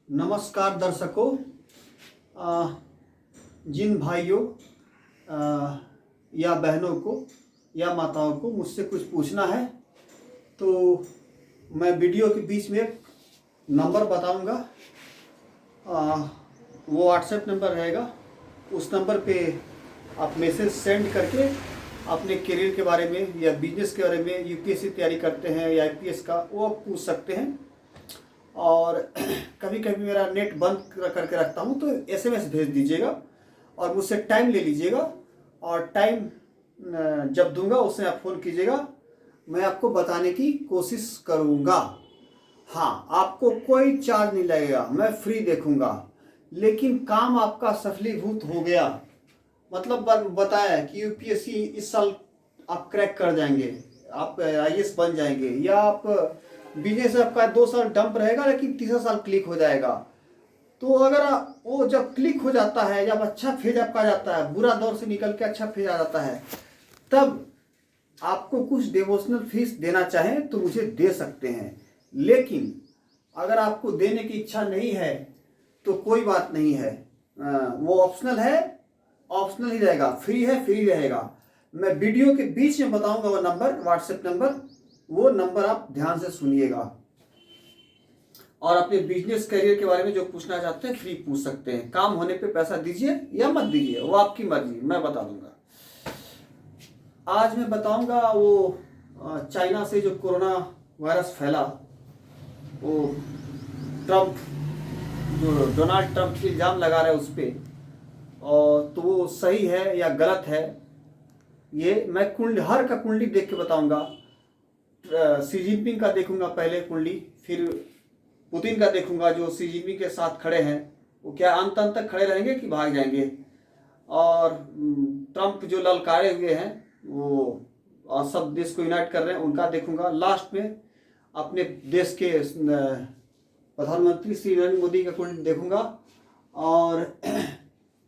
नमस्कार दर्शकों। जिन भाइयों या बहनों को या माताओं को मुझसे कुछ पूछना है तो मैं वीडियो के बीच में एक नंबर बताऊंगा। वो व्हाट्सएप नंबर रहेगा। उस नंबर पे आप मैसेज सेंड करके अपने करियर के बारे में या बिजनेस के बारे में, यूपीएससी तैयारी करते हैं या आईपीएस का, वो आप पूछ सकते हैं। और कभी कभी मेरा नेट बंद करके रखता हूँ तो एसएमएस भेज दीजिएगा और मुझसे टाइम ले लीजिएगा और टाइम जब दूंगा उसमें आप फ़ोन कीजिएगा। मैं आपको बताने की कोशिश करूँगा। हाँ, आपको कोई चार्ज नहीं लगेगा, मैं फ्री देखूँगा। लेकिन काम आपका सफलीभूत हो गया, मतलब बताया कि यूपीएससी इस साल आप क्रैक कर जाएंगे, आप आईएएस बन जाएंगे, या आप बिजनेस आपका 2 साल डंप रहेगा लेकिन तीसरा साल क्लिक हो जाएगा। तो अगर वो जब क्लिक हो जाता है, जब अच्छा फेज आपका आ जाता है, बुरा दौर से निकल के अच्छा फेज आ जाता है, तब आपको कुछ डिवोशनल फीस देना चाहें तो मुझे दे सकते हैं। लेकिन अगर आपको देने की इच्छा नहीं है तो कोई बात नहीं है, वो ऑप्शनल है, ऑप्शनल ही रहेगा, फ्री है, फ्री रहेगा। मैं वीडियो के बीच में बताऊंगा वो नंबर, व्हाट्सएप नंबर, वो नंबर आप ध्यान से सुनिएगा। और अपने बिजनेस करियर के बारे में जो पूछना चाहते हैं फ्री पूछ सकते हैं। काम होने पे पैसा दीजिए या मत दीजिए, वो आपकी मर्जी, मैं बता दूंगा। आज मैं बताऊंगा वो चाइना से जो कोरोना वायरस फैला, वो ट्रंप, जो डोनाल्ड ट्रंप इल्ज़ाम लगा रहे हैं उस पर, और तो वो सही है या गलत है, ये मैं कुंडली, हर का कुंडली देख के बताऊंगा। सी जिनपिंग का देखूंगा पहले कुंडली, फिर पुतिन का देखूंगा जो सी जिनपिंग के साथ खड़े हैं, वो क्या अंत तक खड़े रहेंगे कि भाग जाएंगे। और ट्रंप जो ललकारे हुए हैं वो और सब देश को यूनाइट कर रहे हैं, उनका देखूंगा। लास्ट में अपने देश के प्रधानमंत्री श्री नरेंद्र मोदी का कुंडली देखूंगा और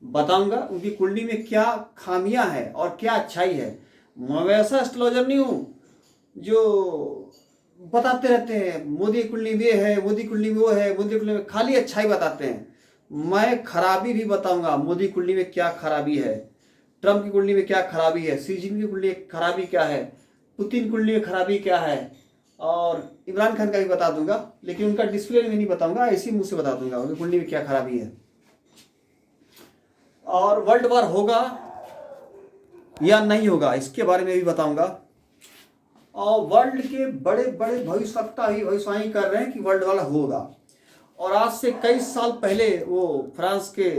बताऊंगा उनकी कुंडली में क्या खामियां हैं और क्या अच्छाई है। मैं वैसा एस्ट्रोलॉजर नहीं हूँ जो बताते रहते हैं मोदी कुंडली में है, मोदी कुंडली में वो है, मोदी कुंडली में खाली अच्छाई बताते हैं। मैं खराबी भी बताऊंगा, मोदी कुंडली में क्या खराबी है, ट्रंप की कुंडली में क्या खराबी है, सी जिनपिंग की कुंडली में खराबी क्या है, पुतिन कुंडली में खराबी क्या है, और इमरान खान का भी बता दूंगा। लेकिन उनका डिस्प्ले में नहीं बताऊंगा, ऐसी मुंह से बता दूंगा उनकी कुंडली में क्या खराबी है। और वर्ल्ड वॉर होगा या नहीं होगा इसके बारे में भी बताऊंगा। और वर्ल्ड के बड़े बड़े भविष्यवक्ता ही भविष्यवाणी कर रहे हैं कि वर्ल्ड वॉर होगा। और आज से कई साल पहले वो फ्रांस के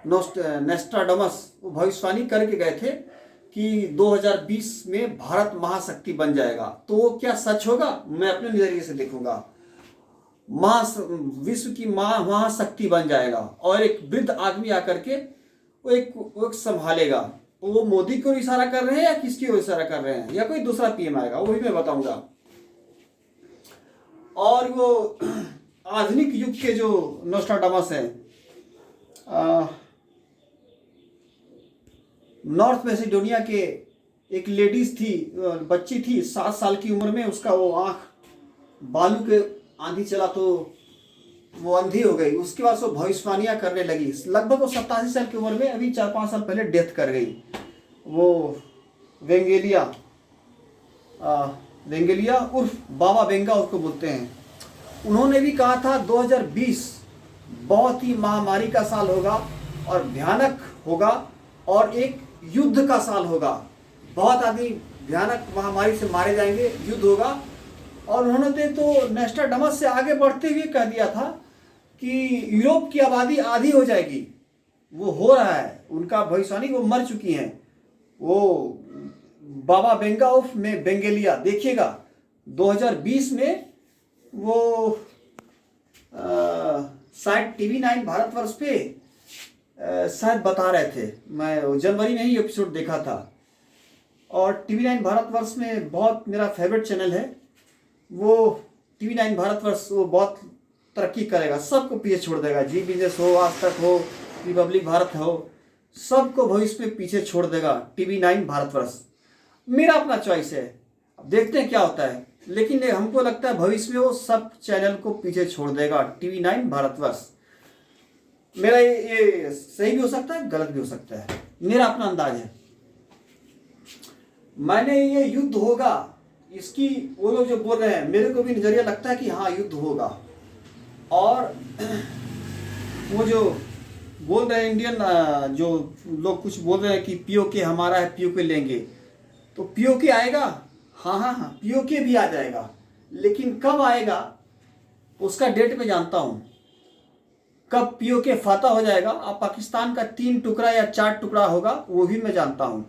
नोस्ट्राडामस वो भविष्यवाणी करके गए थे कि 2020 में भारत महाशक्ति बन जाएगा। तो वो क्या सच होगा, मैं अपने नजरिए से देखूंगा। विश्व की महाशक्ति बन जाएगा और एक वृद्ध आदमी आकर के वो एक संभालेगा। वो मोदी को इशारा कर रहे हैं या किसकी ओर इशारा कर रहे हैं, या कोई दूसरा पीएम आएगा, वो भी मैं बताऊंगा। और वो आधुनिक युग के जो नोस्ट्राडामस है, नॉर्थ मैसेडोनिया के एक लेडीज थी, बच्ची थी 7 साल की उम्र में, उसका वो आंख बालू के आंधी चला तो वो अंधी हो गई। उसके बाद वो भविष्यवाणियां करने लगी। लगभग वो 87 साल की उम्र में, अभी 4-5 साल पहले डेथ कर गई। वो वेंगेलिया उर्फ बाबा वेंगा उसको बोलते हैं। उन्होंने भी कहा था 2020 बहुत ही महामारी का साल होगा और भयानक होगा और एक युद्ध का साल होगा। बहुत आदमी भयानक महामारी से मारे जाएंगे, युद्ध होगा। और उन्होंने तो नोस्ट्राडामस से आगे बढ़ते हुए कह दिया था कि यूरोप की आबादी आधी हो जाएगी। वो हो रहा है, उनका भविष्यवाणी, वो मर चुकी हैं। वो बाबा वेंगा उर्फ में बेंगेलिया, देखिएगा 2020 में वो शायद TV9 भारतवर्ष पे शायद बता रहे थे। मैं जनवरी में ही एपिसोड देखा था। और TV9 भारतवर्ष में बहुत मेरा फेवरेट चैनल है वो। TV9 भारतवर्ष वो बहुत तरक्की करेगा, सबको पीछे छोड़ देगा। जी बिजनेस हो, आज तक हो, रिपब्लिक भारत हो, सबको भविष्य में पीछे छोड़ देगा TV9 भारतवर्ष। मेरा अपना चॉइस है। अब देखते हैं क्या होता है, लेकिन हमको लगता है भविष्य में वो सब चैनल को पीछे छोड़ देगा, TV9 भारतवर्ष। मेरा ये सही भी हो सकता है, गलत भी हो सकता है, मेरा अपना अंदाज है। मैंने ये युद्ध होगा इसकी, वो लोग जो बोल रहे हैं, मेरे को भी नजरिया लगता है कि हाँ युद्ध होगा। और वो जो बोल रहे हैं इंडियन, जो लोग कुछ बोल रहे हैं कि POK हमारा है, POK लेंगे, तो POK आएगा, हाँ, POK भी आ जाएगा, लेकिन कब आएगा उसका डेट मैं जानता हूँ। कब POK फतह हो जाएगा, अब पाकिस्तान का 3 टुकड़ा या 4 टुकड़ा होगा वो भी मैं जानता हूँ।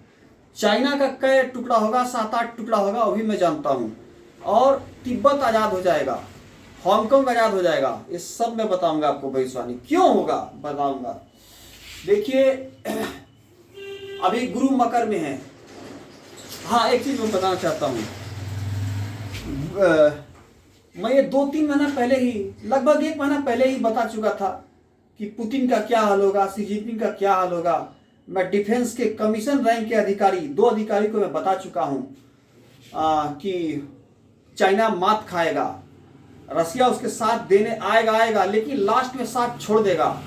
चाइना का कई टुकड़ा होगा, 7-8 टुकड़ा होगा वो भी मैं जानता हूँ। और तिब्बत आज़ाद हो जाएगा, हांगकांग आज़ाद हो जाएगा, ये सब मैं बताऊंगा आपको भविष्यवाणी क्यों होगा, बताऊंगा। देखिए अभी गुरु मकर में है। हाँ एक चीज़ मैं बताना चाहता हूँ, मैं ये 2-3 महीना पहले ही, लगभग 1 महीना पहले ही बता चुका था कि पुतिन का क्या हाल होगा, शी जिनपिंग का क्या हाल होगा। मैं डिफेंस के कमीशन रैंक के अधिकारी 2 अधिकारी को मैं बता चुका हूँ कि चाइना मात खाएगा, रसिया उसके साथ देने आएगा, लेकिन लास्ट में साथ छोड़ देगा।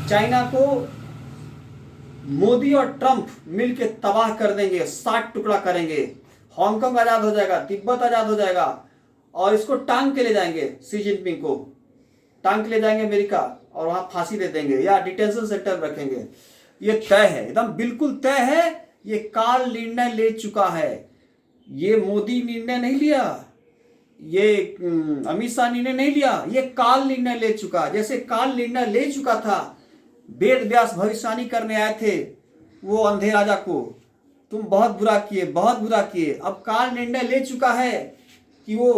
चाइना को मोदी और ट्रंप मिलके तबाह कर देंगे, 60 टुकड़ा करेंगे, हांगकांग आज़ाद हो जाएगा, तिब्बत आज़ाद हो जाएगा, और इसको टांग के ले जाएंगे, शी जिनपिंग को टांग के ले जाएंगे अमेरिका, और वहां फांसी दे देंगे या डिटेंशन सेंटर रखेंगे। ये तय है, एकदम बिल्कुल तय है। ये काल निर्णय ले चुका है, ये मोदी निर्णय नहीं लिया, ये अमित शाह निर्णय नहीं लिया, ये काल निर्णय ले चुका। जैसे काल निर्णय ले चुका था, वेद व्यास भविष्यवाणी करने आए थे वो अंधे राजा को, तुम बहुत बुरा किए, बहुत बुरा किए। अब काल निर्णय ले चुका है कि वो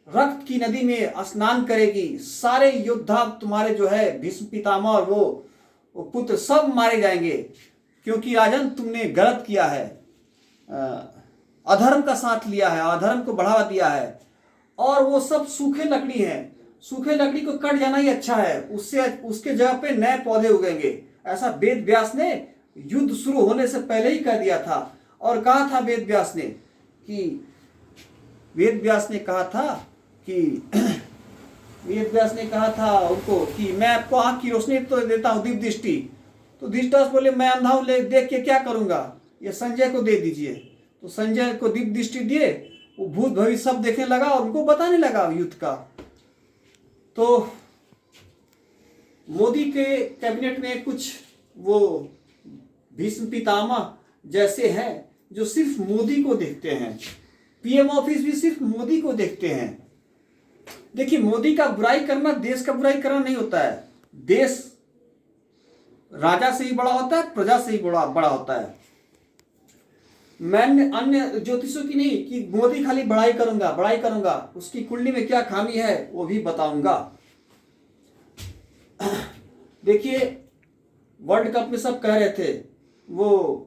रक्त की नदी में स्नान करेगी, सारे योद्धा तुम्हारे जो है भीष्म पितामह और वो पुत्र सब मारे जाएंगे, क्योंकि राजन तुमने गलत किया है, अधर्म का साथ लिया है, अधर्म को बढ़ावा दिया है। और वो सब सूखे लकड़ी हैं, सूखे लकड़ी को कट जाना ही अच्छा है, उससे उसके जगह पे नए पौधे उगेंगे। ऐसा वेद व्यास ने युद्ध शुरू होने से पहले ही कह दिया था। और कहा था वेद व्यास ने कि वेद व्यास ने कहा था उनको कि मैं आपको आंख की रोशनी तो देता हूँ, दीप दृष्टि। तो धृतराष्ट्र बोले मैं अंधा हूँ, देख के क्या करूंगा, ये संजय को दे दीजिए। तो संजय को दीप दृष्टि दिए, वो भूत भविष्य सब देखने लगा और उनको बताने लगा युद्ध का। तो मोदी के कैबिनेट में कुछ वो भीष्म पितामह जैसे हैं जो सिर्फ मोदी को देखते हैं, PM ऑफिस भी सिर्फ मोदी को देखते हैं। देखिए मोदी का बुराई करना देश का बुराई करना नहीं होता है, देश राजा से ही बड़ा होता है, प्रजा से ही बड़ा होता है। मैंने अन्य ज्योतिषों की नहीं कि मोदी खाली बड़ाई करूंगा, उसकी कुंडली में क्या खामी है वो भी बताऊंगा। देखिए वर्ल्ड कप में सब कह रहे थे वो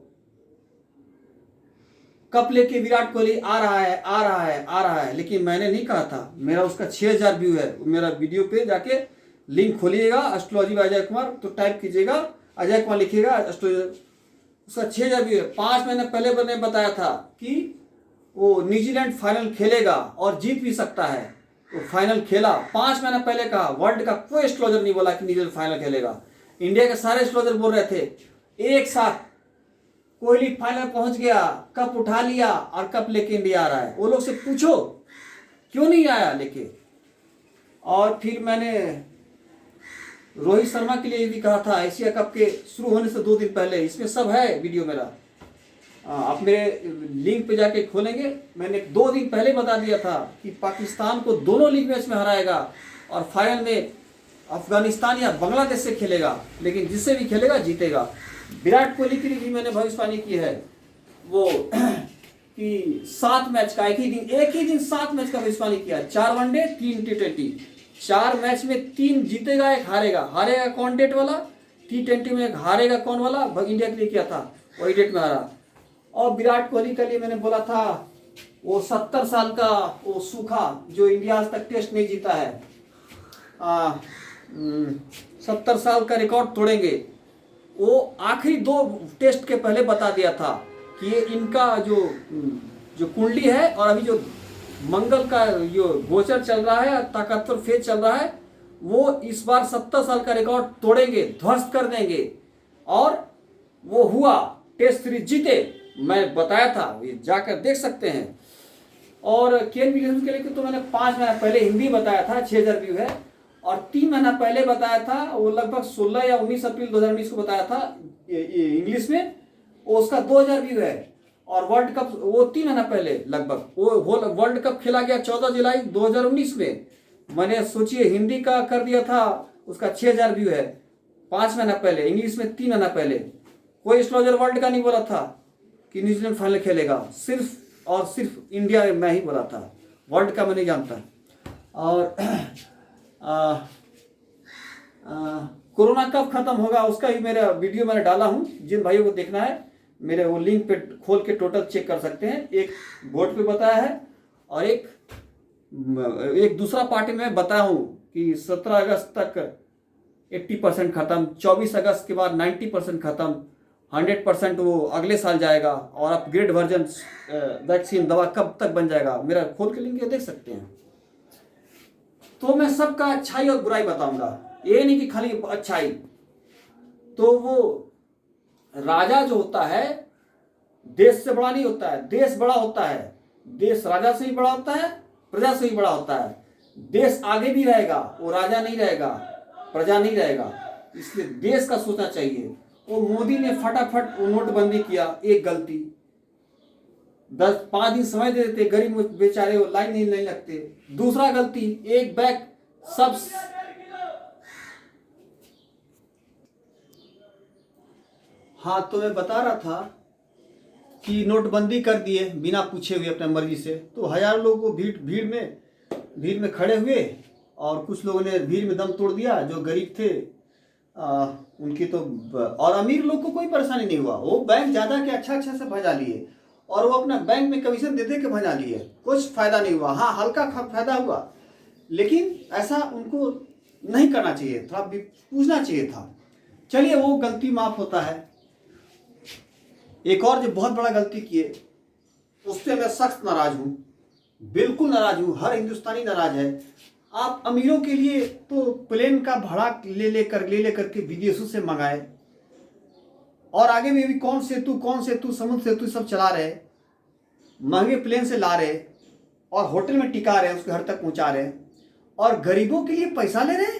कप लेके विराट कोहली आ रहा है, लेकिन मैंने नहीं कहा था। मेरा उसका 6000 व्यू है, मेरा वीडियो पे जाके लिंक खोलिएगा, एस्ट्रोलॉजी बाय अजय कुमार, तो टाइप कीजिएगा, अजय कुमार लिखिएगा, एस्ट्रोलॉजी, उसका 6000 व्यू है। 5 महीने पहले मैंने बताया था कि वो न्यूजीलैंड फाइनल खेलेगा और जीत भी सकता है, तो फाइनल खेला। 5 महीने पहले कहा, वर्ल्ड का कोई एस्ट्रोलॉजर नहीं बोला कि न्यूजीलैंड फाइनल खेलेगा, इंडिया के सारे एस्ट्रोलॉजर बोल रहे थे। एक साथ कोहली फाइनल पहुंच गया, कप उठा लिया और कप लेके इंडिया आ रहा है। वो लोग से पूछो क्यों नहीं आया लेके। और फिर मैंने रोहित शर्मा के लिए भी कहा था, एशिया कप के शुरू होने से 2 दिन पहले, इसमें सब है वीडियो मेरा, आप मेरे लिंक पे जाके खोलेंगे। मैंने 2 दिन पहले बता दिया था कि पाकिस्तान को दोनों लीग मैच में हराएगा और फाइनल में अफगानिस्तान या बांग्लादेश से खेलेगा, लेकिन जिससे भी खेलेगा जीतेगा। विराट कोहली के लिए भी मैंने भविष्यवाणी की है वो कि 7 मैच का एक ही दिन 7 मैच का भविष्यवाणी किया, 4 वनडे 3 T20, 4 मैच में 3 जीतेगा, 1 हारेगा कौन डेट वाला, T20 में 1 हारेगा कौन वाला, इंडिया के लिए किया था, वही डेट में हारा। और विराट कोहली के लिए मैंने बोला था वो 70 साल का वो सूखा जो इंडिया आज तक टेस्ट नहीं जीता है, 70 साल का रिकॉर्ड तोड़ेंगे। वो आखिरी 2 टेस्ट के पहले बता दिया था कि ये इनका जो जो कुंडली है और अभी जो मंगल का जो गोचर चल रहा है, ताकतवर फेज चल रहा है, वो इस बार 70 साल का रिकॉर्ड तोड़ेंगे, ध्वस्त कर देंगे। और वो हुआ, टेस्ट सीरीज जीते, मैं बताया था, ये जाकर देख सकते हैं। और केएन विलियम्स के लिए तो मैंने 5 महीना पहले हिंदी बताया था, 6000 व्यू है। और 3 महीना पहले बताया था, वो लगभग 16 या 19 अप्रैल 2019 को बताया था इंग्लिश में, वो उसका 2000 व्यू है। और वर्ल्ड कप वो 3 महीना पहले लगभग वो वर्ल्ड कप खेला गया 14 जुलाई 2019 में। मैंने सोचिए हिंदी का कर दिया था, उसका 6000 व्यू है 5 महीना पहले, इंग्लिश में 3 महीना पहले। कोई एस्ट्रोलॉजर वर्ल्ड का नहीं बोला था कि न्यूजीलैंड फाइनल खेलेगा, सिर्फ और सिर्फ इंडिया में ही बोला था, वर्ल्ड का मैं नहीं जानता। और कोरोना कब खत्म होगा उसका भी मेरा वीडियो मैंने डाला हूं, जिन भाइयों को देखना है मेरे वो लिंक पे खोल के टोटल चेक कर सकते हैं। एक बोर्ड पे बताया है और एक दूसरा पार्टी में बताया हूं कि 17 अगस्त तक 80% खत्म, 24 अगस्त के बाद 90% खत्म, 100% वो अगले साल जाएगा, और अपग्रेड वर्जन वैक्सीन दवा कब तक बन जाएगा, मेरा खोल के लिंक देख सकते हैं। तो मैं सबका अच्छाई और बुराई बताऊंगा, ये नहीं कि खाली अच्छाई। तो वो राजा जो होता है देश से बड़ा नहीं होता है, देश बड़ा होता है। देश राजा से भी बड़ा होता है, प्रजा से भी बड़ा होता है। देश आगे भी रहेगा, वो राजा नहीं रहेगा, प्रजा नहीं रहेगा। इसलिए देश का सोचना चाहिए। वो मोदी ने फटाफट नोटबंदी किया, एक गलती, 5 दिन समय दे देते, गरीब बेचारे वो लाइन नहीं लगते। दूसरा गलती, एक बैग सब। हाँ, तो मैं बता रहा था कि नोटबंदी कर दिए बिना पूछे हुए अपने मर्जी से, तो हजारों लोगों को भीड़ में खड़े हुए, और कुछ लोगों ने भीड़ में दम तोड़ दिया। जो गरीब थे उनकी तो, और अमीर लोग को कोई परेशानी नहीं हुआ। वो बैंक ज़्यादा के अच्छा से भजा लिए, और वो अपना बैंक में कमीशन दे के भजा लिए, कुछ फायदा नहीं हुआ। हाँ, हल्का फायदा हुआ, लेकिन ऐसा उनको नहीं करना चाहिए, थोड़ा पूछना चाहिए था। चलिए, वो गलती माफ होता है। एक और जो बहुत बड़ा गलती किए, उससे मैं सख्त नाराज हूं, बिल्कुल नाराज हूं। हर हिंदुस्तानी नाराज है। आप अमीरों के लिए तो प्लेन का भाड़ा ले लेकर के विदेशों से मंगाए, और आगे में भी कौन सेतु समुद्र सेतु सब चला रहे, महंगे प्लेन से ला रहे, और होटल में टिका रहे, उसके घर तक पहुंचा रहे, और गरीबों के लिए पैसा ले रहे।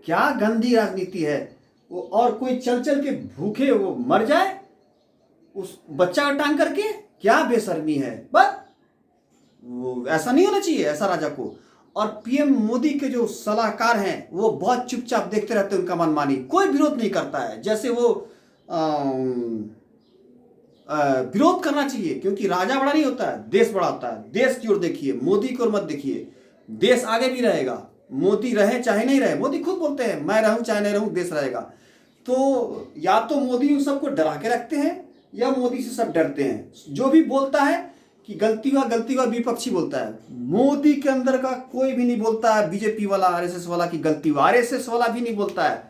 क्या गंदी राजनीति है वो। और कोई चल के भूखे वो मर जाए उस बच्चा का टांग करके, क्या बेशर्मी है। बस वो ऐसा नहीं होना चाहिए, ऐसा राजा को। और पीएम मोदी के जो सलाहकार हैं वो बहुत चुपचाप देखते रहते हैं, उनका मनमानी, कोई विरोध नहीं करता है। जैसे वो विरोध करना चाहिए, क्योंकि राजा बड़ा नहीं होता है, देश बड़ा होता है। देश की ओर देखिए, मोदी की ओर मत देखिए। देश आगे भी रहेगा, मोदी रहे चाहे नहीं रहे। मोदी खुद बोलते हैं, मैं रहूं चाहे नहीं रहूं देश रहेगा। तो या तो मोदी उन सबको डरा के रखते हैं, या मोदी से सब डरते हैं। जो भी बोलता है कि गलती हुआ विपक्षी बोलता है। मोदी के अंदर का कोई भी नहीं बोलता है, बीजेपी वाला, आरएसएस वाला की गलती हुआ। आरएसएस वाला भी नहीं बोलता है।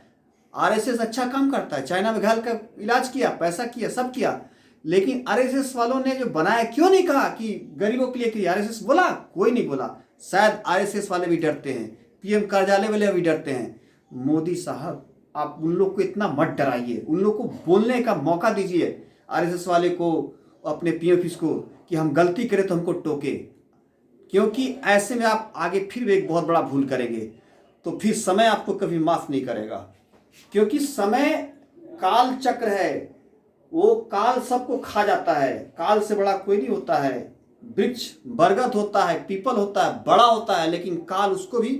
आरएसएस अच्छा काम करता है, चाइना में घायल का इलाज किया, पैसा किया, सब किया। लेकिन आरएसएस वालों ने जो बनाया, क्यों नहीं कहा कि गरीबों के लिए किया? आरएसएस बोला? कोई नहीं बोला। शायद आरएसएस वाले भी डरते हैं, पीएम कार्यालय वाले भी डरते हैं। मोदी साहब, आप उन लोग को इतना मत डराइए, उन लोग को बोलने का मौका दीजिए। आरएसएस वाले को, अपने पीएम ऑफिस को, कि हम गलती करें तो हमको टोके, क्योंकि ऐसे में आप आगे फिर एक बहुत बड़ा भूल करेंगे, तो फिर समय आपको कभी माफ नहीं करेगा। क्योंकि समय काल चक्र है, वो काल सबको खा जाता है। काल से बड़ा कोई नहीं होता है। वृक्ष बरगद होता है, पीपल होता है, बड़ा होता है, लेकिन काल उसको भी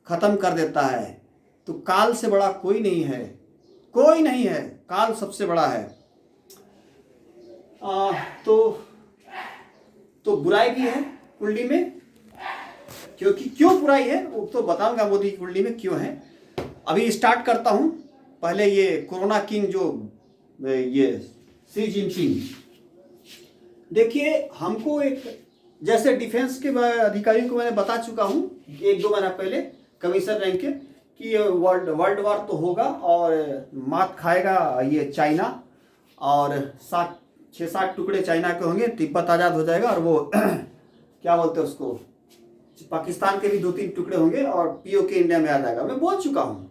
खत्म कर देता है। तो काल से बड़ा कोई नहीं है, कोई नहीं है, काल सबसे बड़ा है। तो बुराई भी है कुंडली में, क्योंकि क्यों बुराई है वो तो बताऊंगा मोदी की कुंडली में क्यों है। अभी स्टार्ट करता हूं। पहले ये कोरोना किंग जो ये शी जिनपिंग, देखिए, हमको एक, जैसे डिफेंस के अधिकारियों को मैंने बता चुका हूं 1-2 महीना पहले, कमिश्नर रैंक के, कि वर्ल्ड वार तो होगा और मात खाएगा ये चाइना, और 6-7 टुकड़े चाइना के होंगे, तिब्बत आज़ाद हो जाएगा। और वो क्या बोलते हैं उसको, पाकिस्तान के भी 2-3 टुकड़े होंगे और पीओके इंडिया में आ जाएगा। मैं बोल चुका हूँ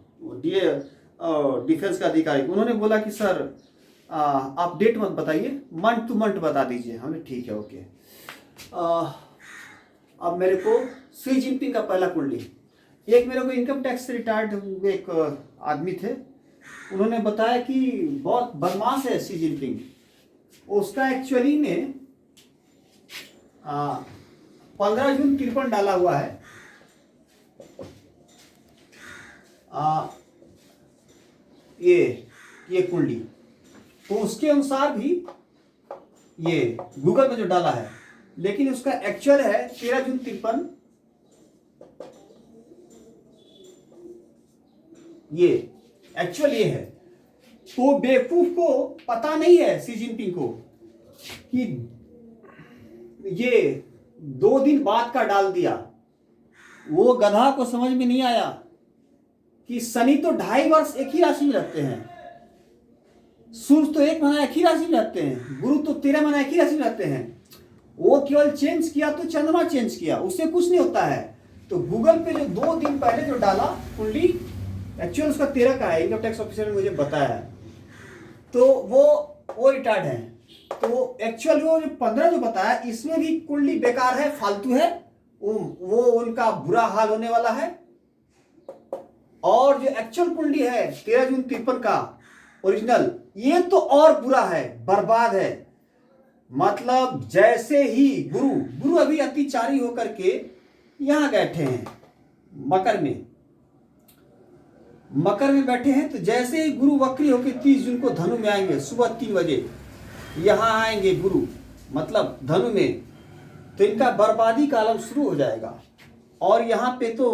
डिफेंस का अधिकारी, उन्होंने बोला कि सर आप डेट मत बताइए, मंथ टू मंथ बता दीजिए। हमने ठीक है, ओके। अब मेरे को शी जिनपिंग का पहला कुंडली, एक मेरे को इनकम टैक्स से रिटायर्ड एक आदमी थे, उन्होंने बताया कि बहुत बदमाश है शी जिनपिंग। उसका एक्चुअली में 15 जून 53 डाला हुआ है। ये कुंडली, तो उसके अनुसार भी ये गूगल में जो डाला है, लेकिन उसका एक्चुअल है 13 जून 53। ये एक्चुअल ये है। तो बेवकूफ को पता नहीं है शी जिनपिंग को कि ये 2 दिन बाद का डाल दिया। वो गधा को समझ में नहीं आया कि शनि तो 2.5 वर्ष एक ही राशि में रहते हैं, सूर्य तो 1 महीना एक ही राशि में रहते हैं, गुरु तो 13 महीना एक ही राशि में रहते हैं। वो केवल चेंज किया तो चंद्रमा चेंज किया, उससे कुछ नहीं होता है। तो गूगल पे जो 2 दिन पहले जो डाला कुंडली, एक्चुअल उसका 13 का है, इनकम टैक्स ऑफिसर ने मुझे बताया। तो वो रिटायर्ड है। तो एक्चुअल वो जो 15 जो बताया, इसमें भी कुंडली बेकार है, फालतू है, वो उनका बुरा हाल होने वाला है। और जो एक्चुअल कुंडली है 13 जून 53 का ओरिजिनल, ये तो और बुरा है, बर्बाद है। मतलब जैसे ही गुरु अभी अतिचारी होकर के यहां बैठे हैं मकर में बैठे हैं। तो जैसे ही गुरु वक्री होकर 30 जून को धनु में आएंगे, सुबह 3 बजे यहां आएंगे गुरु, मतलब धनु में, तो इनका बर्बादी का आलम शुरू हो जाएगा। और यहाँ पे तो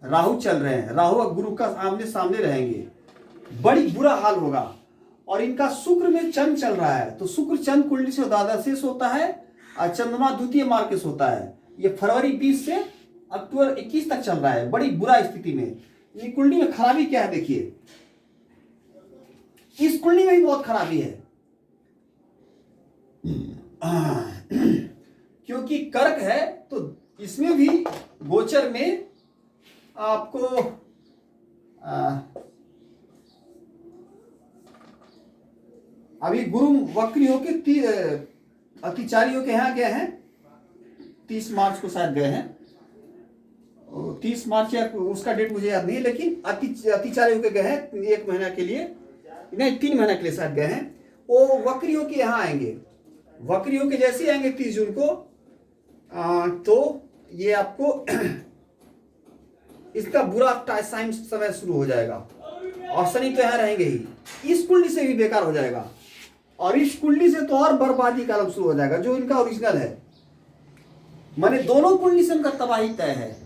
राहु चल रहे हैं, राहु और गुरु का आमने सामने रहेंगे, बड़ी बुरा हाल होगा। और इनका शुक्र में चंद्र चल रहा है, तो शुक्र चंद्र कुंडली से द्वादशेष होता है और चंद्रमा द्वितीय मार्केश होता है। ये फरवरी 20 से अक्टूबर 21 तक चल रहा है, बड़ी बुरा स्थिति में। ये कुंडली में खराबी क्या है देखिए, इस कुंडली में भी बहुत खराबी है। क्योंकि कर्क है, तो इसमें भी गोचर में आपको अभी गुरु वक्री होके अतिचारी होके यहाँ गए हैं, 30 मार्च को शायद गए हैं, 30 मार्च या उसका डेट मुझे याद नहीं है, लेकिन अतिचारी होके गए हैं 1 महीना के लिए, नहीं 3 महीना के लिए शायद गए हैं। वो वक्री होके यहाँ आएंगे, वक्री होके जैसे ही आएंगे 30 जून को, तो ये आपको इसका बुरा टाइम समय शुरू हो जाएगा। और शनि तो यहाँ रहेंगे ही, इस कुंडली से भी बेकार हो जाएगा। और इस कुंडली से तो और बर्बादी का आलम शुरू हो जाएगा, जो इनका ओरिजिनल है। माने दोनों कुंडली से इनका तबाही तय है।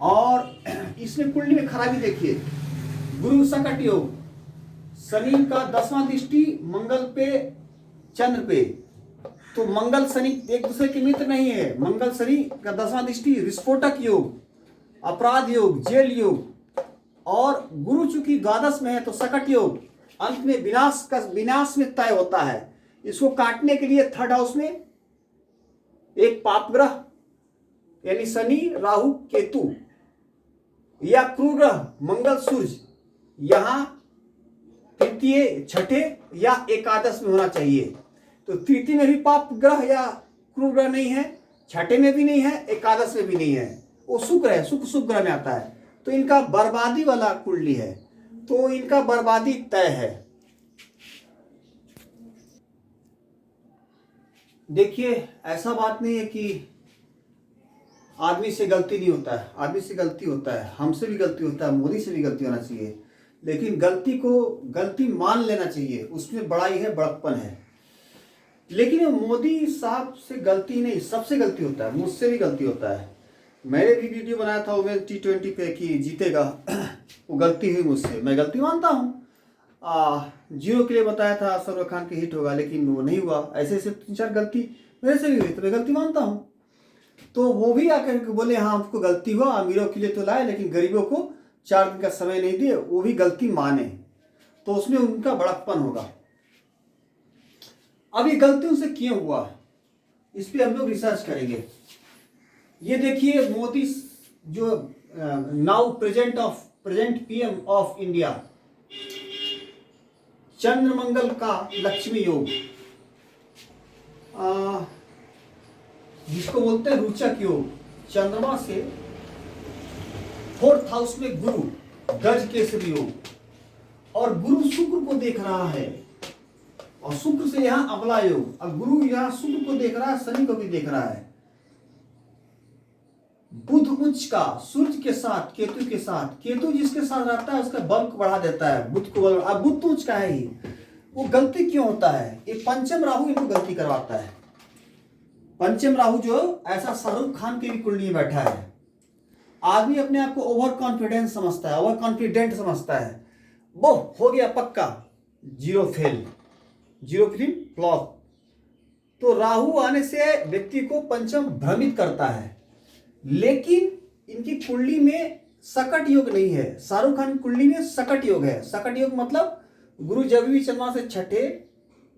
और इसमें कुंडली में खराबी देखिए, गुरु संकट योग, शनि का 10वां दृष्टि मंगल पे चंद्र पे, तो मंगल शनि एक दूसरे के मित्र नहीं है। मंगल शनि का 10वां दृष्टि विस्फोटक योग, अपराध योग, जेल योग। और गुरु चूंकि द्वादश में है तो सकट योग, अंत में विनाश में तय होता है। इसको काटने के लिए 3rd हाउस में एक पाप ग्रह यानी शनि, राहु, केतु या क्रूर ग्रह मंगल, सूर्य यहां तृतीय, छठे या एकादश में होना चाहिए। तो तृतीय में भी पाप ग्रह या क्रूर ग्रह नहीं है, छठे में भी नहीं है, एकादश में भी नहीं है, वो शुक्र है, शुक्र ग्रह में आता है। तो इनका बर्बादी वाला कुंडली है, तो इनका बर्बादी तय है। देखिए ऐसा बात नहीं है कि आदमी से गलती नहीं होता है, आदमी से गलती होता है, हमसे भी गलती होता है, मोदी से भी गलती होना चाहिए, लेकिन गलती को गलती मान लेना चाहिए, उसमें बड़ाई है, बड़प्पन है। लेकिन मोदी साहब से गलती नहीं, सबसे गलती होता है, मुझसे भी गलती होता है। मैंने भी वीडियो बनाया था वो T20 पे कि जीतेगा, वो गलती हुई मुझसे, मैं गलती मानता हूँ। 0 के लिए बताया था सरोज खान की हिट होगा, लेकिन वो नहीं हुआ। ऐसे 3-4 गलती मेरे से भी हुई, तो मैं गलती मानता हूँ। तो वो भी आकर के बोले हाँ हमको गलती हुआ, अमीरों के लिए तो लाए लेकिन गरीबों को 4 दिन का समय नहीं दिए, वो भी गलती माने, तो उसमें उनका बड़प्पन होगा। अब ये गलती उनसे क्यों हुआ, इस पे हम लोग रिसर्च करेंगे। ये देखिए मोदी जो now present PM of India, चंद्रमंगल का लक्ष्मी योग, जिसको बोलते हैं रोचक योग, चंद्रमा से 4th हाउस में गुरु, गज केसरी योग, और गुरु शुक्र को देख रहा है, और शुक्र से यहां अमला योग। अब गुरु यहां शुक्र को देख रहा है, शनि को भी देख रहा है। बुध उच्च का सूर्य के साथ, केतु के साथ, केतु जिसके साथ रहता है उसका बल को बढ़ा देता है, बुध को बल। अब बुध तो उच्च का है ही, वो गलती क्यों होता है, ये पंचम राहु इनको गलती करवाता है। पंचम राहु जो ऐसा शाहरुख खान की भी कुंडली में बैठा है। आदमी अपने आप को ओवर कॉन्फिडेंस समझता है, ओवर कॉन्फिडेंट समझता है, वो हो गया पक्का, zero fail, zero film flop. तो राहु आने से व्यक्ति को पंचम भ्रमित करता है, लेकिन इनकी कुंडली में सकट योग नहीं है। शाहरुख खान कुंडली में सकट योग है। सकट योग मतलब गुरु जब भी चंद्रमा से छठे,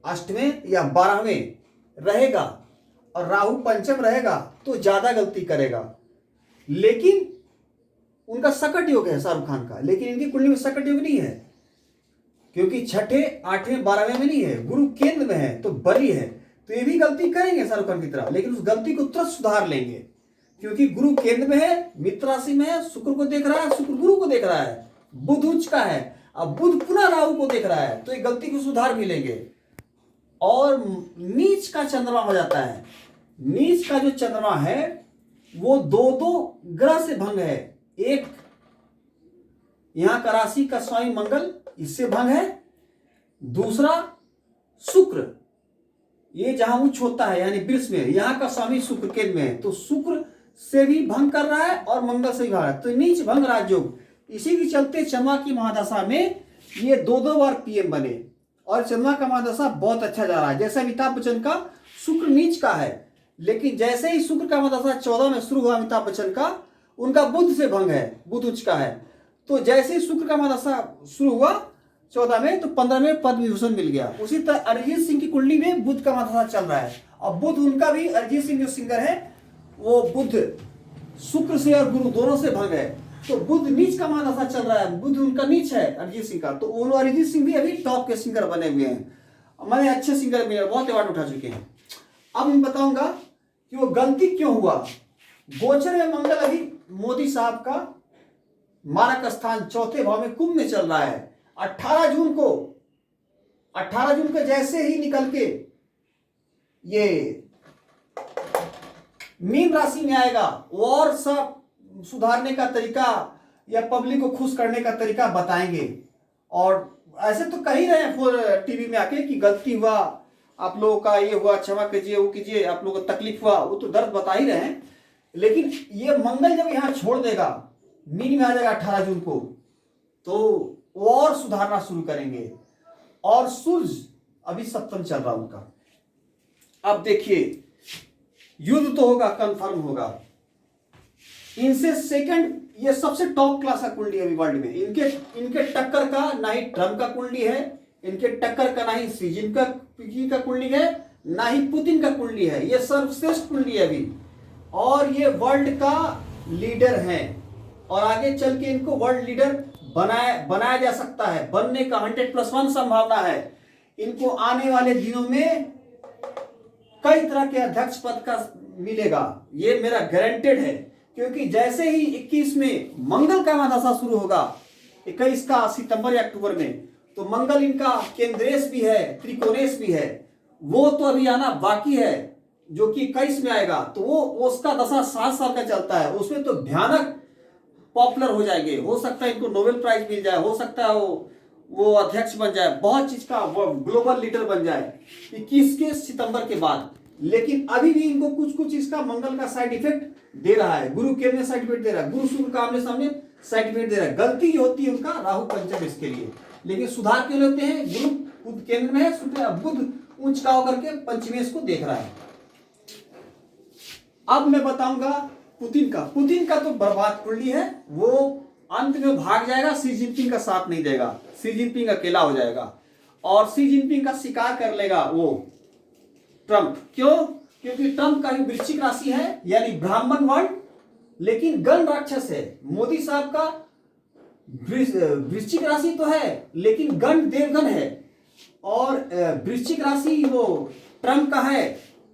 अष्टवें या 12वें रहेगा और राहु पंचम रहेगा तो ज्यादा गलती करेगा। लेकिन उनका सकट योग है शाहरुख खान का, लेकिन इनकी कुंडली में सकट योग नहीं है, क्योंकि छठे, 8वें, 12वें में नहीं है, गुरु केंद्र में है तो बली है। तो ये भी गलती करेंगे शाहरुख खान की तरह, लेकिन उस गलती को तुरंत सुधार लेंगे, क्योंकि गुरु केंद्र में है, मित्र राशि में है, शुक्र को देख रहा है, शुक्र गुरु को देख रहा है, बुध उच्च का है, अब बुध पुनः राहु को देख रहा है, तो ये गलती को सुधार भी लेंगे। और नीच का चंद्रमा हो जाता है। नीच का जो चंद्रमा है वो दो ग्रह से भंग है। एक यहां का राशि का स्वामी मंगल, इससे भंग है। दूसरा शुक्र, ये जहां उच्च होता है यानी वृष में, यहां का स्वामी शुक्र केंद्र में है, तो शुक्र से भी भंग कर रहा है और मंगल से भी भंग रहा है, तो नीच भंग राजयोग। इसी के चलते चंद्रमा की महादशा में ये दो बार पीएम बने, और चंद्रमा का महादशा बहुत अच्छा जा रहा है। जैसे अमिताभ बच्चन का शुक्र नीच का है, लेकिन जैसे ही शुक्र का महादशा 14 में शुरू हुआ अमिताभ बच्चन का, उनका बुध से भंग है, बुध उच्च का है। तो जैसे ही शुक्र का महादशा शुरू हुआ 14 में, तो 15 में पद्म विभूषण मिल गया। उसी तरह अरिजीत सिंह की कुंडली में बुध का महादशा चल रहा है, और बुध उनका भी, अरिजीत सिंह जो सिंगर है वो बुध शुक्र से और गुरु दोनों से भंग है, तो बुध नीच का महादशा चल रहा है, बुध उनका नीच है अरिजीत सिंह का। तो वो अरिजीत सिंह भी अभी टॉप के सिंगर बने हुए हैं, मैंने अच्छे सिंगर भी बहुत अवार्ड उठा चुके हैं। अब मैं बताऊंगा कि वो गलती क्यों हुआ। गोचर में मंगल अभी मोदी साहब का मारक स्थान चौथे भाव में कुंभ में चल रहा है। 18 जून को जैसे ही निकल के ये मीन राशि में आएगा, और सब सुधारने का तरीका या पब्लिक को खुश करने का तरीका बताएंगे। और ऐसे तो कह ही रहे हैं टीवी में आके कि गलती हुआ, आप लोगों का ये हुआ, क्षमा कीजिए, वो कीजिए, आप लोगों को तकलीफ हुआ, वो तो दर्द बता ही रहे हैं। लेकिन ये मंगल जब यहां छोड़ देगा, मीन में आ जाएगा 18 जून को, तो वो और सुधारना शुरू करेंगे। और सूर्य अभी सप्तम चल रहा उनका। अब देखिए, युद्ध तो होगा, कंफर्म होगा। इनसे सेकंड, ये सबसे टॉप क्लास का कुंडली है अभी वर्ल्ड में। इनके टक्कर का ना ही ट्रम्प का कुंडली है, इनके टक्कर का ना ही शी जिनपिंग का कुंडली है, ना ही पुतिन का कुंडली है। ये सर्वश्रेष्ठ कुंडली है अभी, और ये वर्ल्ड का लीडर है, और आगे चल के इनको वर्ल्ड लीडर बनाया जा सकता है। बनने का 100+1 संभावना है। इनको आने वाले दिनों में कई तरह के अध्यक्ष पद का मिलेगा, ये मेरा गारंटेड है। क्योंकि जैसे ही 21 में मंगल का महादशा शुरू होगा, 21 का सितंबर या अक्टूबर में, तो मंगल इनका केंद्रेश भी है, त्रिकोणेश भी है, वो तो अभी आना बाकी है, जो कि 21 में आएगा। तो वो उसका दशा 7 साल का चलता है, उसमें तो भयानक पॉपुलर हो जाएंगे। हो सकता है इनको नोबेल प्राइज मिल जाए, हो सकता है वो अध्यक्ष बन जाए, बहुत चीज का वो ग्लोबल लीडर बन जाए 21 के सितंबर के बाद। लेकिन अभी भी इनको कुछ इसका मंगल का साइड इफेक्ट दे रहा है, गुरु केंद्र में साइड इफेक्ट दे रहा है, गुरु शुक्र का आमने सामने साइड इफेक्ट दे रहा है। गलती होती है उनका राहु पंचम इसके लिए, लेकिन सुधार क्यों लेते हैं? गुरु बुध केंद्र में है, शुक्र बुध उच्च का होकर के पंचमेश को देख रहा है। अब मैं बताऊंगा पुतिन का तो बर्बाद कुंडली है, वो अंत में भाग जाएगा, शी जिनपिंग का साथ नहीं देगा, शी जिनपिंग अकेला हो जाएगा और शी जिनपिंग का शिकार कर लेगा वो ट्रम्प। क्यों? क्योंकि ट्रम्प का भी वृश्चिक राशि है, यानी ब्राह्मण वर्ण, लेकिन गण राक्षस है। मोदी साहब का वृश्चिक राशि तो है लेकिन गण देवगण है, और वृश्चिक राशि वो ट्रम्प का है,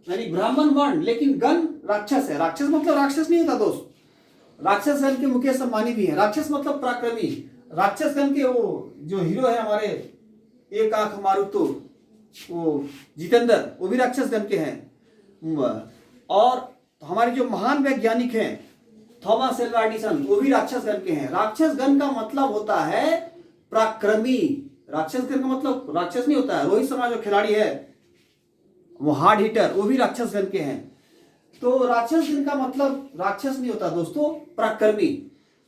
यानी ब्राह्मण वर्ण, लेकिन गण राक्षस है। राक्षस मतलब राक्षस नहीं होता दोस्त, राक्षस गण के मुकेश अंबानी भी है। राक्षस मतलब पराक्रमी। राक्षस गण के वो जो हीरो है हमारे एक आंख मारुतो, वो जितेंद्र, वो भी राक्षस गण के हैं। और हमारे जो महान वैज्ञानिक हैं थॉमस एल्वा एडिसन, वो भी राक्षस गण के हैं। राक्षस गण का मतलब होता है पराक्रमी। राक्षस गण का मतलब राक्षस नहीं होता है। रोहित शर्मा जो खिलाड़ी है वो हार्ड हिटर, वो भी राक्षस गण के हैं। तो राक्षस गण का मतलब राक्षस नहीं होता दोस्तों, पराक्रमी।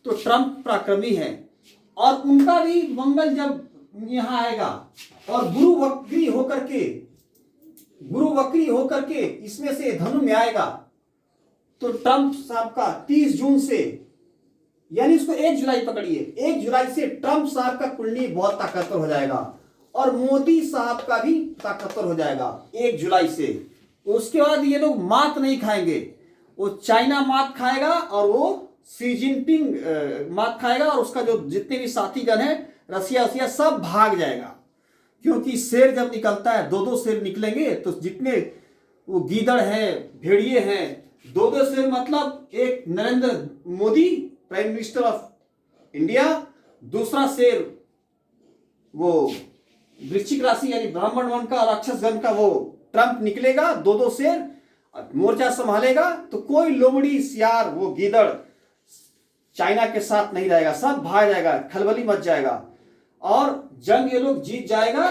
तो ट्रम्प पराक्रमी है, और उनका भी मंगल जब यहां आएगा और गुरु वक्री होकर के इसमें से धनु में आएगा, तो ट्रम्प साहब का 30 जून से, यानी उसको 1 जुलाई पकड़िए, 1 जुलाई से ट्रम्प साहब का कुंडली बहुत ताकतवर हो जाएगा, और मोदी साहब का भी ताकतवर हो जाएगा 1 जुलाई से। उसके बाद ये लोग मात नहीं खाएंगे, वो चाइना मात खाएगा और वो शी जिनपिंग मात खाएगा, और उसका जो जितने भी साथीगण है रसिया सब भाग जाएगा। क्योंकि शेर जब निकलता है, 2-2 शेर निकलेंगे, तो जितने वो गीदड़ है, भेड़िए हैं, 2-2 शेर मतलब एक Narendra Modi prime minister of India, दूसरा शेर वो वृश्चिक राशि यानी ब्राह्मण वर्ण का राक्षस गण का वो ट्रम्प निकलेगा, 2-2 शेर मोर्चा संभालेगा। तो कोई लोमड़ी सियार वो गीदड़ चाइना के साथ नहीं रहेगा, सब भाग जाएगा, खलबली मच जाएगा, और जंग ये लोग जीत जाएगा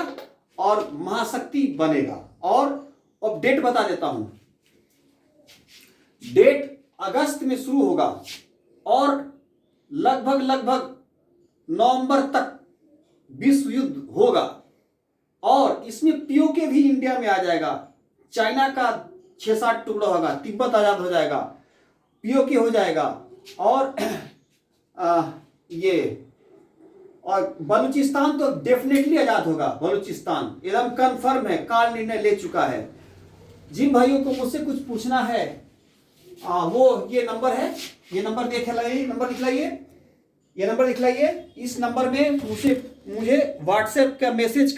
और महाशक्ति बनेगा। और अब डेट बता देता हूं, डेट अगस्त में शुरू होगा और लगभग नवंबर तक विश्व युद्ध होगा, और इसमें पीओके भी इंडिया में आ जाएगा। चाइना का 6-7 टुकड़ा होगा, तिब्बत आजाद हो जाएगा, पीओके हो जाएगा, और और बलूचिस्तान तो डेफिनेटली आजाद होगा। बलूचिस्तान एकदम कंफर्म है, काल निर्णय ले चुका है। जिन भाइयों को मुझसे कुछ पूछना है वो ये नंबर है, ये नंबर दिखलाइए, ये नंबर दिखलाइए। इस नंबर में मुझे व्हाट्सएप मैसेज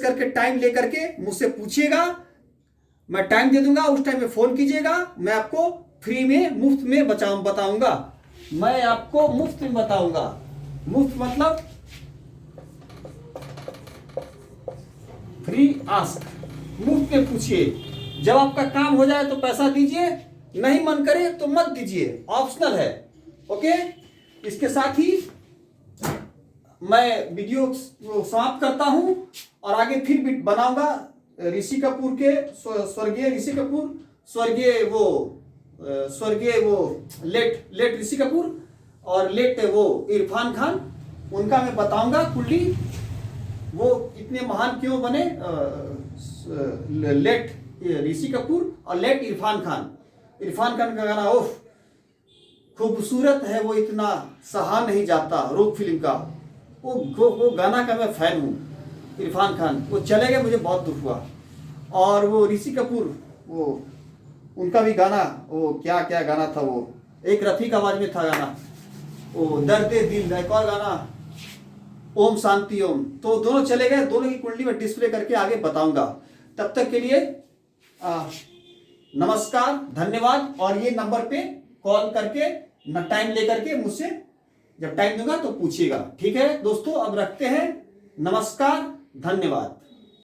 करके टाइम लेकर के मुझसे पूछिएगा, मैं टाइम दे दूंगा, उस टाइम में फोन कीजिएगा, मैं आपको फ्री में मुफ्त में बताऊंगा। मैं आपको मुफ्त में बताऊंगा। मुफ्त मतलब फ्री आस्क, मुफ्त में पूछिए। जब आपका काम हो जाए तो पैसा दीजिए, नहीं मन करे तो मत दीजिए, ऑप्शनल है। ओके, इसके साथ ही मैं वीडियो समाप्त करता हूं, और आगे फिर बनाऊंगा ऋषि कपूर के, स्वर्गीय ऋषि कपूर, स्वर्गीय वो लेट ऋषि कपूर और लेट वो इरफान खान, उनका मैं बताऊंगा कुंडली, वो इतने महान क्यों बने, लेट ऋषि कपूर और लेट इरफान खान का गाना ओफ खूबसूरत है वो इतना सहा नहीं जाता, रोक फिल्म का वो गाना का मैं फैन हूँ। इरफान खान वो चले गए, मुझे बहुत दुख हुआ। और वो ऋषि कपूर, वो उनका भी गाना, वो क्या गाना था, वो एक रफ़ी आवाज में था गाना, वो दर्दे दिल, एक और गाना ओम शांति ओम। तो दोनों चले गए, दोनों की कुंडली में डिस्प्ले करके आगे बताऊंगा। तब तक के लिए नमस्कार, धन्यवाद। और ये नंबर पे कॉल करके टाइम लेकर के मुझसे जब टाइम दूंगा तो पूछिएगा। ठीक है दोस्तों, अब रखते हैं। नमस्कार, धन्यवाद।